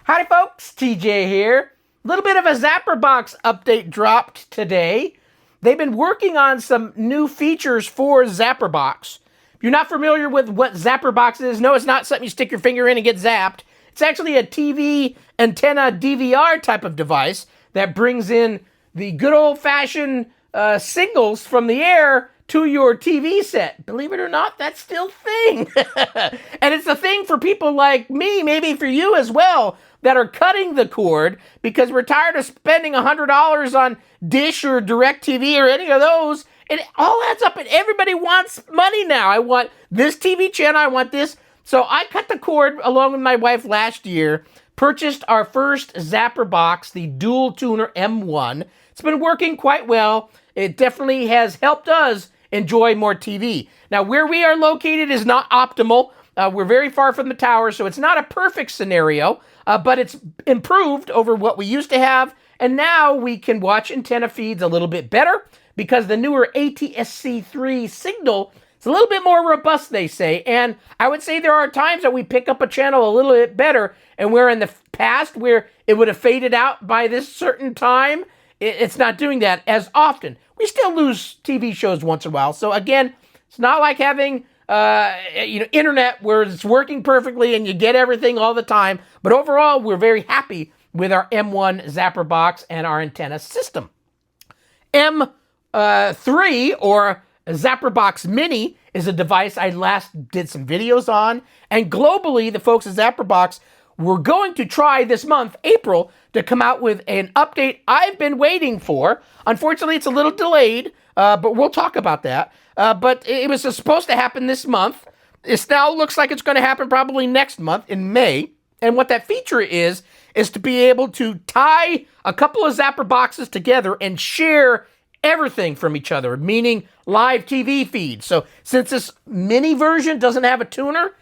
Howdy folks, TJ here. A little bit of a Zapperbox update dropped today. They've been working on some new features for Zapperbox. If you're not familiar with what Zapperbox is, no, it's not something you stick your finger in and get zapped. It's actually a TV antenna DVR type of device that brings in the good old-fashioned signals from the air to your TV set. Believe it or not, that's still a thing. And it's a thing for people like me, maybe for you as well, that are cutting the cord because we're tired of spending $100 on Dish or DirecTV or any of those. It all adds up and everybody wants money now. I want this TV channel, I want this. So I cut the cord along with my wife last year, purchased our first Zapperbox, the Dual Tuner M1. It's been working quite well. It definitely has helped us enjoy more TV. Now, where we are located is not optimal. We're very far from the tower, so it's not a perfect scenario, but it's improved over what we used to have, and now we can watch antenna feeds a little bit better because the newer ATSC 3 signal is a little bit more robust, they say, and I would say there are times that we pick up a channel a little bit better, and where in the past where it would have faded out by this certain time, it's not doing that as often. We still lose TV shows once in a while, so again, it's not like having internet where it's working perfectly and you get everything all the time. But overall, we're very happy with our M1 Zapperbox and our antenna system. M3 or Zapperbox Mini is a device I last did some videos on. And globally, the folks at Zapperbox were going to try this month, April, to come out with an update I've been waiting for. Unfortunately, it's a little delayed, but we'll talk about that. But it was supposed to happen this month. It now looks like it's going to happen probably next month in May. And what that feature is to be able to tie a couple of Zapperboxes together and share everything from each other, meaning live TV feeds. So since this mini version doesn't have a tuner,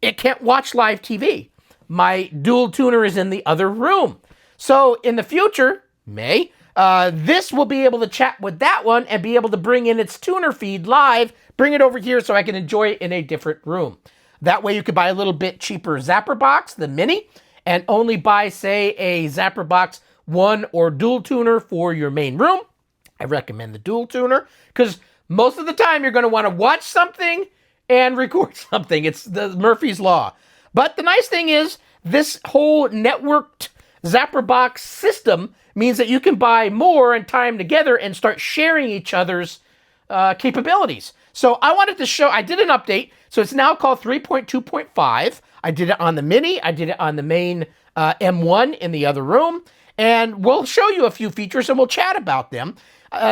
it can't watch live TV. My dual tuner is in the other room. So in the future, this will be able to chat with that one and be able to bring in its tuner feed live, bring it over here so I can enjoy it in a different room. That way you could buy a little bit cheaper Zapperbox, the Mini, and only buy, say, a Zapperbox 1 or dual tuner for your main room. I recommend the dual tuner because most of the time you're going to want to watch something and record something. It's the Murphy's Law. But the nice thing is this whole networked Zapperbox system means that you can buy more and tie them together and start sharing each other's capabilities. So I wanted to show, I did an update, so it's now called 3.2.5. I did it on the Mini, I did it on the main M1 in the other room, and we'll show you a few features and we'll chat about them.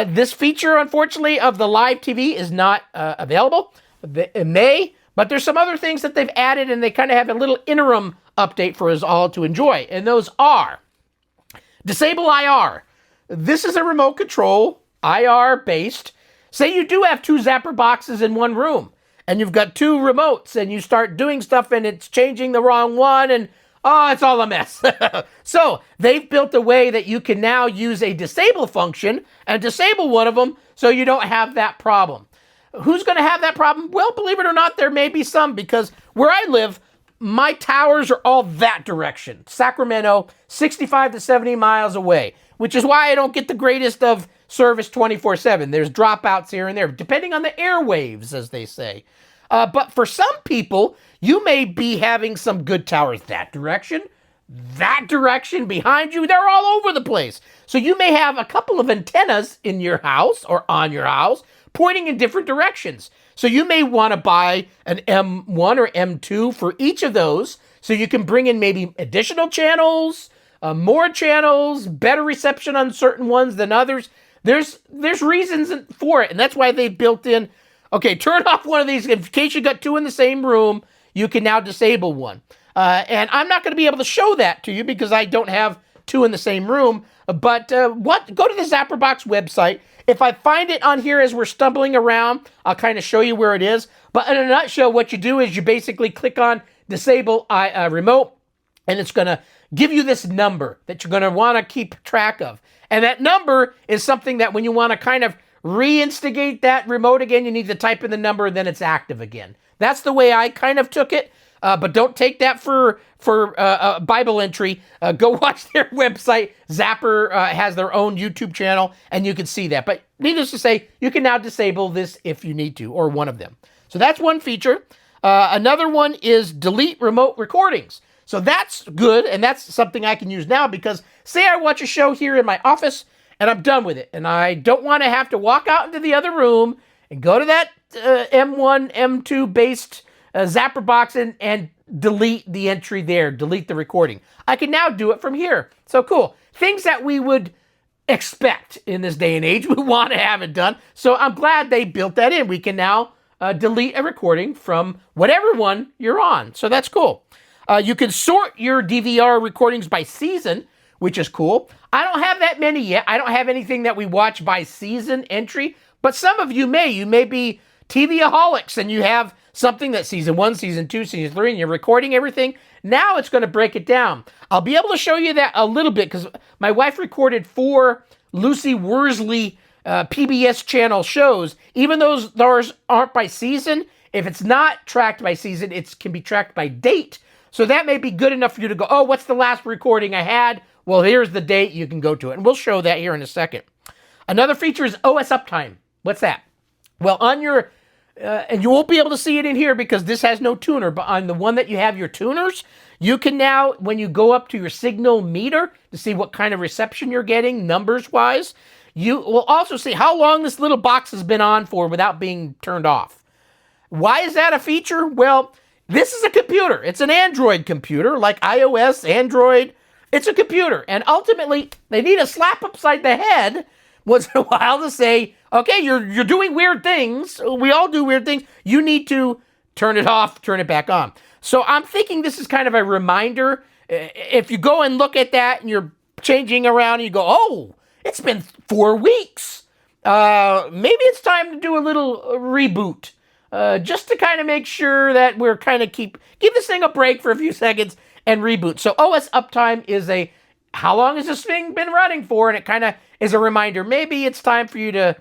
This feature, unfortunately, of the live TV is not available. It may, but there's some other things that they've added and they kind of have a little interim update for us all to enjoy, and those are Disable IR. This is a remote control, IR based. Say you do have two Zapperboxes in one room and you've got two remotes and you start doing stuff and it's changing the wrong one and it's all a mess. So they've built a way that you can now use a disable function and disable one of them so you don't have that problem. Who's going to have that problem? Well, believe it or not, there may be some because where I live, my towers are all that direction. Sacramento, 65 to 70 miles away, which is why I don't get the greatest of service 24/7. There's dropouts here and there, depending on the airwaves, as they say. But for some people, you may be having some good towers that direction, behind you. They're all over the place. So you may have a couple of antennas in your house or on your house pointing in different directions. So you may want to buy an M1 or M2 for each of those so you can bring in maybe additional channels, more channels, better reception on certain ones than others. There's reasons for it, and that's why they built in, okay, turn off one of these. In case you got two in the same room, you can now disable one. And I'm not going to be able to show that to you because I don't have two in the same room. But go to the Zapperbox website. If I find it on here as we're stumbling around, I'll kind of show you where it is. But in a nutshell, what you do is you basically click on Disable Remote, and it's going to give you this number that you're going to want to keep track of. And that number is something that when you want to kind of reinstigate that remote again, you need to type in the number, and then it's active again. That's the way I kind of took it. But don't take that for a Bible entry. Go watch their website. Zapper has their own YouTube channel, and you can see that. But needless to say, you can now disable this if you need to, or one of them. So that's one feature. Another one is delete remote recordings. So that's good, and that's something I can use now because say I watch a show here in my office, and I'm done with it, and I don't want to have to walk out into the other room and go to that M1, M2 based Zapperbox and delete the entry there, delete the recording. I can now do it from here. So cool. Things that we would expect in this day and age. We want to have it done. So I'm glad they built that in. We can now delete a recording from whatever one you're on. So that's cool. You can sort your DVR recordings by season, which is cool. I don't have that many yet. I don't have anything that we watch by season entry, but some of you may. You may be TV-aholics and you have something that's season 1, season 2, season 3, and you're recording everything. Now it's going to break it down. I'll be able to show you that a little bit because my wife recorded 4 Lucy Worsley PBS channel shows. Even though those aren't by season, if it's not tracked by season, it can be tracked by date. So that may be good enough for you to go, oh, what's the last recording I had? Well, here's the date. You can go to it. And we'll show that here in a second. Another feature is OS uptime. What's that? Well, on your, and you won't be able to see it in here because this has no tuner, but on the one that you have your tuners, you can now, when you go up to your signal meter to see what kind of reception you're getting, numbers-wise, you will also see how long this little box has been on for without being turned off. Why is that a feature? Well, this is a computer. It's an Android computer, like iOS, Android. It's a computer. And ultimately, they need a slap upside the head once in a while to say, okay, you're doing weird things. We all do weird things. You need to turn it off, turn it back on. So I'm thinking this is kind of a reminder. If you go and look at that and you're changing around and you go, oh, it's been 4 weeks. Maybe it's time to do a little reboot. Just to kind of make sure that we're kind of give this thing a break for a few seconds and reboot. So OS uptime is how long has this thing been running for? And it kind of is a reminder. Maybe it's time for you to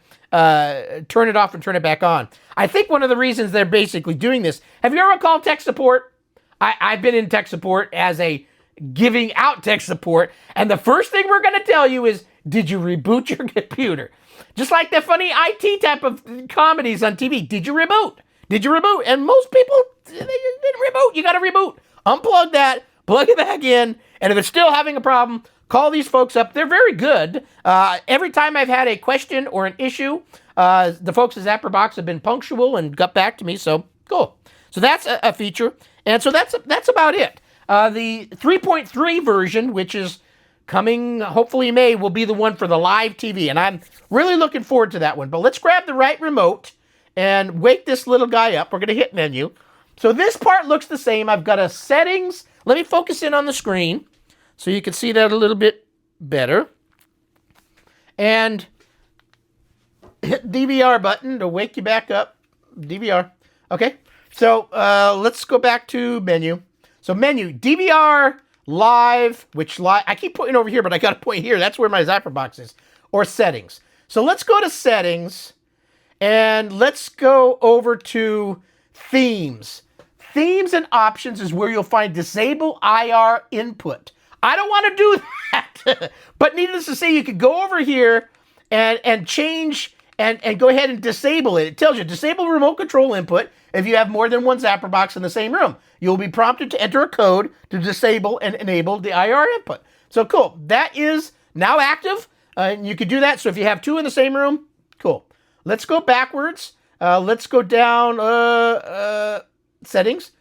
turn it off and turn it back on. I think one of the reasons they're basically doing this, have you ever called tech support? I've been in tech support as a giving out tech support. And the first thing we're going to tell you is, did you reboot your computer? Just like the funny IT type of comedies on TV. Did you reboot? Did you reboot? And most people, they didn't reboot. You got to reboot. Unplug that, plug it back in, and if it's still having a problem, call these folks up. They're very good. Every time I've had a question or an issue, the folks at Zapperbox have been punctual and got back to me, so cool. So that's a feature, and so that's about it. The 3.3 version, which is coming hopefully May, will be the one for the live TV, and I'm really looking forward to that one. But let's grab the right remote and wake this little guy up. We're going to hit menu. So this part looks the same. I've got a settings. Let me focus in on the screen so you can see that a little bit better. And hit DVR button to wake you back up. DVR. Okay. So let's go back to menu. So menu, DVR, live, which live, I keep pointing over here, but I got to point here. That's where my Zapperbox is. Or settings. So let's go to settings and let's go over to themes. Themes and options is where you'll find disable IR input. I don't want to do that. But needless to say, you could go over here and change and go ahead and disable it. It tells you disable remote control input if you have more than one Zapperbox in the same room. You'll be prompted to enter a code to disable and enable the IR input. So cool. That is now active. You could do that. So if you have 2 in the same room, cool. Let's go backwards. Let's go down settings.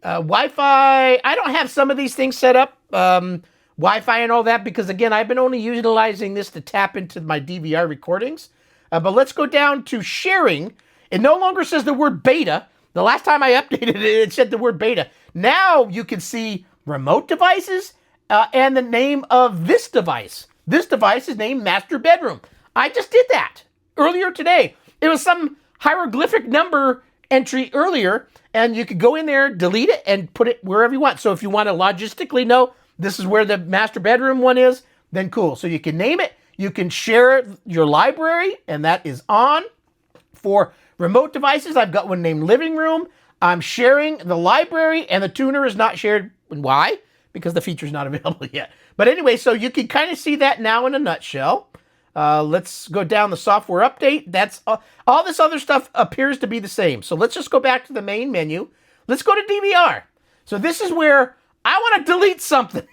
Wi-Fi. I don't have some of these things set up. Wi-Fi and all that because, again, I've been only utilizing this to tap into my DVR recordings. But let's go down to sharing. It no longer says the word beta. The last time I updated it, it said the word beta. Now you can see remote devices and the name of this device. This device is named Master Bedroom. I just did that earlier today. It was some hieroglyphic number entry earlier, and you could go in there, delete it, and put it wherever you want. So if you want to logistically know this is where the Master Bedroom one is, then cool. So you can name it. You can share your library, and that is on. For remote devices, I've got one named Living Room. I'm sharing the library, and the tuner is not shared. Why? Because the feature's not available yet. But anyway, so you can kind of see that now in a nutshell. Let's go down the software update. That's all this other stuff appears to be the same. So let's just go back to the main menu. Let's go to DVR. So this is where I want to delete something.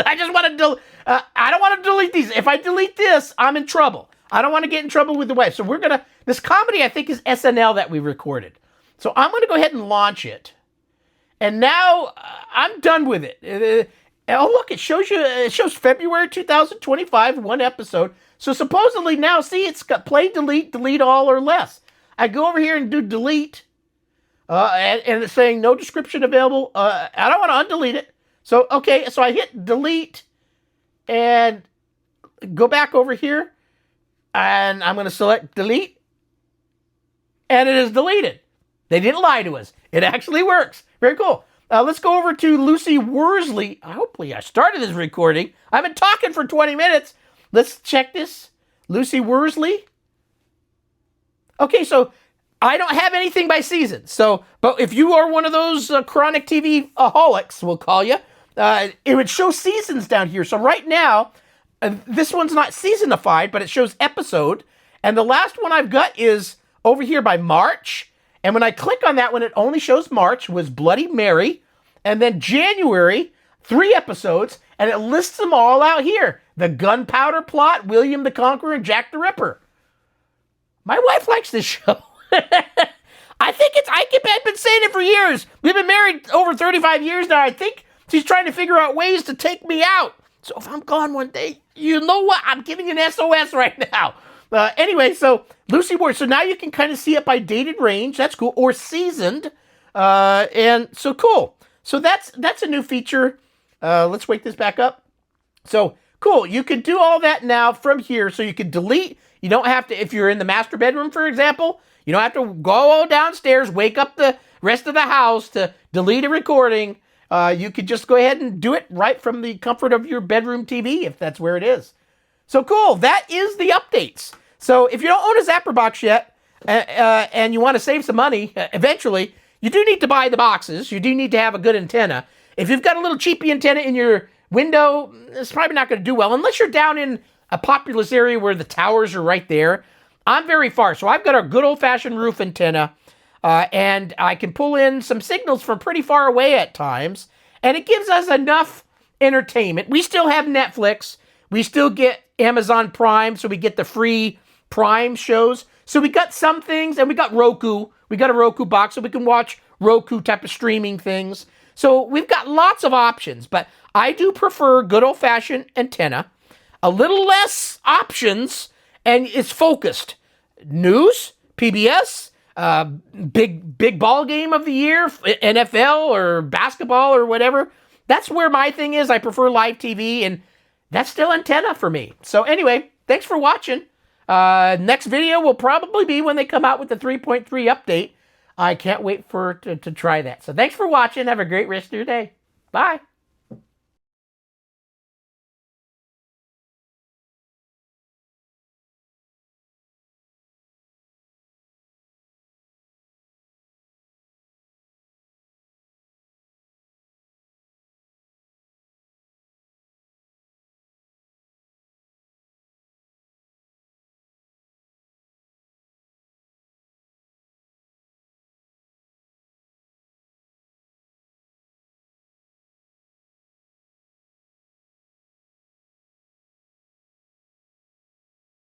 I just want to I don't want to delete these. If I delete this, I'm in trouble. I don't want to get in trouble with the wife. So we're going to, this comedy I think is SNL that we recorded. So I'm going to go ahead and launch it. And now I'm done with it. Oh, look, it shows February 2025, one episode. So supposedly now, see, it's got play, delete all or less. I go over here and do delete. And it's saying no description available. I don't want to undelete it. So, okay, so I hit delete and go back over here. And I'm going to select delete. And it is deleted. They didn't lie to us. It actually works. Very cool. Let's go over to Lucy Worsley. Hopefully I started this recording. I've been talking for 20 minutes. Let's check this. Lucy Worsley. Okay, so I don't have anything by season. So, but if you are one of those chronic TV-aholics, we'll call you, it would show seasons down here. So right now, this one's not seasonified, but it shows episode. And the last one I've got is over here by March. And when I click on that one, it only shows March, was Bloody Mary. And then January, 3 episodes. And it lists them all out here. The Gunpowder Plot, William the Conqueror, and Jack the Ripper. My wife likes this show. I think I've been saying it for years. We've been married over 35 years now. I think she's trying to figure out ways to take me out. So if I'm gone one day, you know what? I'm giving you an SOS right now. Anyway, so Lucy Ward. So now you can kind of see it by dated range. That's cool. Or seasoned. And so cool. So that's a new feature. Let's wake this back up. So cool. You can do all that now from here. So you can delete. You don't have to, if you're in the master bedroom, for example, you don't have to go downstairs, wake up the rest of the house to delete a recording. You could just go ahead and do it right from the comfort of your bedroom TV, if that's where it is. So cool. That is the updates. So if you don't own a Zapperbox yet, and you want to save some money, eventually, you do need to buy the boxes. You do need to have a good antenna. If you've got a little cheapy antenna in your window, it's probably not going to do well, unless you're down in a populous area where the towers are right there. I'm very far, so I've got a good old-fashioned roof antenna, and I can pull in some signals from pretty far away at times, and it gives us enough entertainment. We still have Netflix. We still get Amazon Prime, so we get the free Prime shows. So we got some things, and we got Roku. We got a Roku box, so we can watch Roku type of streaming things. So we've got lots of options, but I do prefer good old-fashioned antenna. A little less options, and it's focused. News, PBS, big ball game of the year, NFL or basketball or whatever. That's where my thing is. I prefer live TV, and that's still antenna for me. So anyway, thanks for watching. Next video will probably be when they come out with the 3.3 update. I can't wait to try that. So thanks for watching. Have a great rest of your day. Bye.